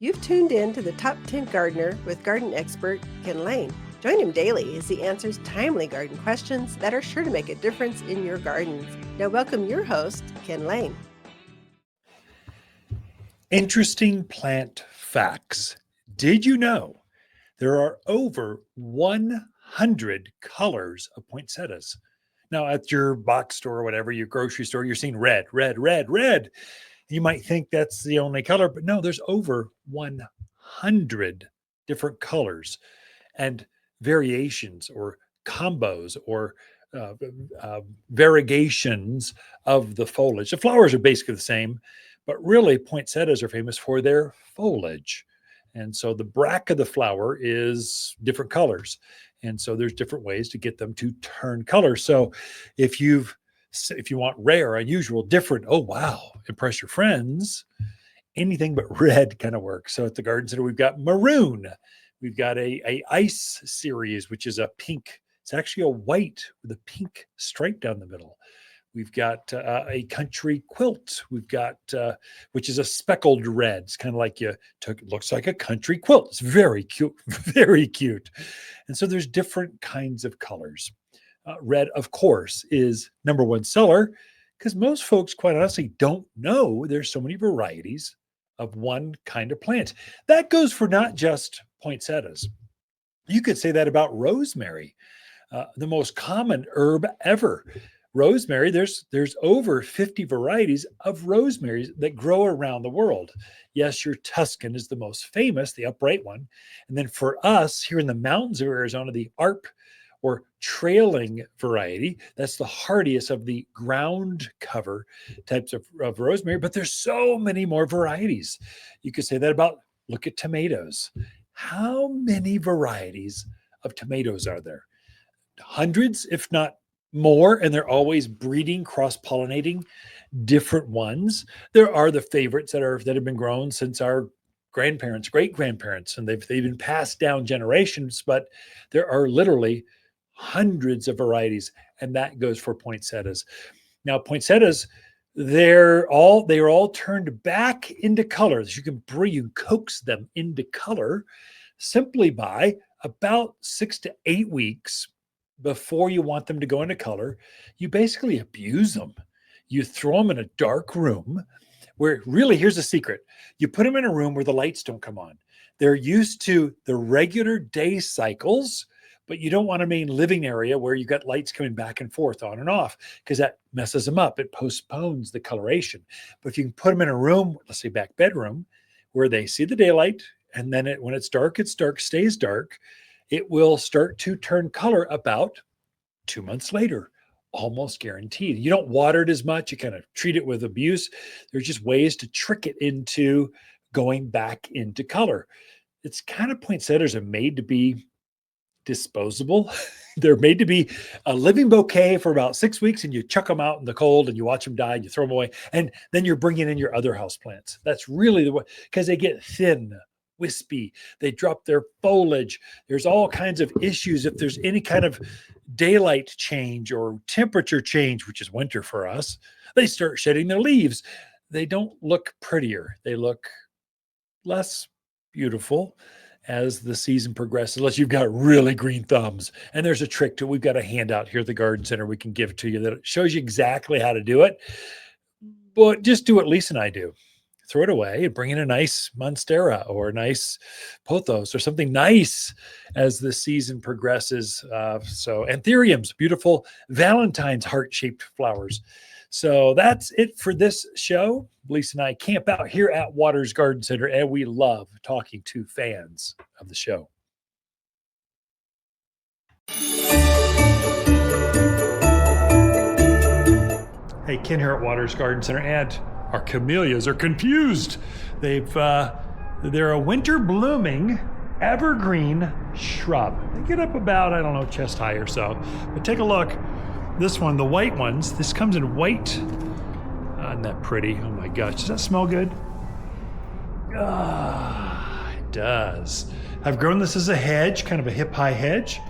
You've tuned in to the Top 10 Gardener with garden expert KenLain. Join him daily as he answers timely garden questions that are sure to make a difference in your gardens. Now, welcome your host, KenLain. Interesting plant facts. Did you know there are over 100 colors of poinsettias? Now, at your box store or whatever, your grocery store, you're seeing red, red, red, red. You might think that's the only color, but no, there's over 100 different colors and variations or combos or variegations of the foliage. The flowers are basically the same, but really poinsettias are famous for their foliage. And so the bract of the flower is different colors. And so there's different ways to get them to turn color. So if you want rare, unusual, different, oh, wow, impress your friends, anything but red kind of works. So at the garden center, we've got maroon. We've got a ice series, which is a pink. It's actually a white with a pink stripe down the middle. We've got a country quilt. We've got, which is a speckled red. It's kind of like looks like a country quilt. It's very cute, very cute. And so there's different kinds of colors. Red, of course, is number one seller because most folks, quite honestly, don't know there's so many varieties of one kind of plant. That goes for not just poinsettias. You could say that about rosemary, the most common herb ever. Rosemary, there's over 50 varieties of rosemary that grow around the world. Yes, your Tuscan is the most famous, the upright one. And then for us here in the mountains of Arizona, the ARP or trailing variety, that's the hardiest of the ground cover types of rosemary, but there's so many more varieties. You could say that about, look at tomatoes. How many varieties of tomatoes are there? Hundreds, if not more, and they're always breeding, cross-pollinating different ones. There are the favorites that have been grown since our grandparents, great-grandparents, and they've been passed down generations, but there are literally hundreds of varieties, and that goes for poinsettias. Now, poinsettias, they're all turned back into colors. You can coax them into color simply by about 6 to 8 weeks before you want them to go into color. You basically abuse them. You throw them in a dark room where really, here's the secret. You put them in a room where the lights don't come on. They're used to the regular day cycles, but you don't want a main living area where you've got lights coming back and forth on and off because that messes them up. It postpones the coloration. But if you can put them in a room, let's say back bedroom, where they see the daylight, and then when it's dark, stays dark, it will start to turn color about 2 months later, almost guaranteed. You don't water it as much. You kind of treat it with abuse. There's just ways to trick it into going back into color. It's kind of poinsettias are made to be disposable. They're made to be a living bouquet for about 6 weeks, and you chuck them out in the cold and you watch them die and you throw them away. And then you're bringing in your other house plants. That's really the way, because they get thin, wispy, they drop their foliage. There's all kinds of issues. If there's any kind of daylight change or temperature change, which is winter for us, they start shedding their leaves. They don't look prettier. They look less beautiful as the season progresses, unless you've got really green thumbs. And there's a trick to it. We've got a handout here at the garden center we can give to you that shows you exactly how to do it. But just do what Lisa and I do. Throw it away and bring in a nice monstera or a nice pothos or something nice as the season progresses. So anthuriums, beautiful Valentine's heart-shaped flowers. So that's it for this show. Lisa and I camp out here at Waters Garden Center, and we love talking to fans of the show. Hey, Ken here at Waters Garden Center, and our camellias are confused. They're a winter blooming evergreen shrub. They get up about, I don't know, chest high or so. But take a look. This one, the white ones, this comes in white. Isn't that pretty? Oh my gosh, does that smell good? It does. I've grown this as a hedge, kind of a hip-high hedge,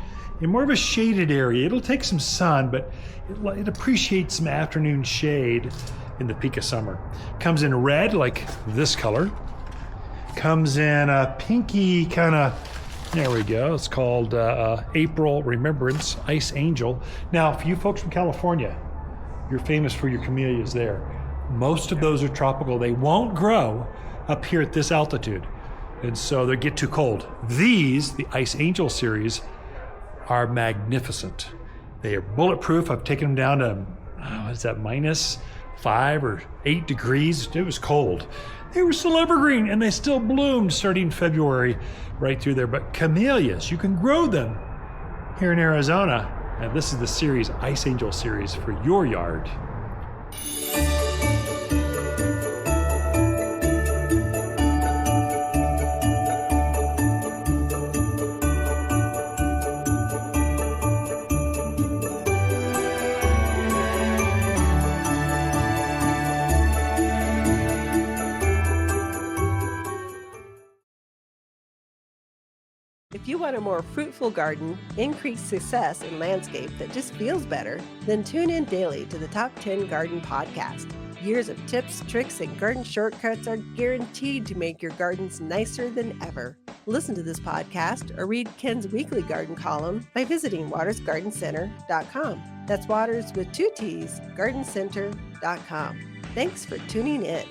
in more of a shaded area. It'll take some sun, but it appreciates some afternoon shade in the peak of summer. Comes in red, like this color. comes in a pinky kind of, there we go. It's called April Remembrance Ice Angel. Now, for you folks from California, you're famous for your camellias there. Most of those are tropical. They won't grow up here at this altitude. And so they get too cold. These, the Ice Angel series, are magnificent. They are bulletproof. I've taken them down to, what is that, -5 or 8 degrees. It was cold. They were still evergreen and they still bloomed starting February right through there. But camellias, you can grow them here in Arizona. And this is the series, Ice Angel series, for your yard. If you want a more fruitful garden, increased success in landscape that just feels better, then tune in daily to the Top 10 Garden Podcast. Years of tips, tricks, and garden shortcuts are guaranteed to make your gardens nicer than ever. Listen to this podcast or read Ken's weekly garden column by visiting watersgardencenter.com. That's Waters with 2 T's, gardencenter.com. Thanks for tuning in.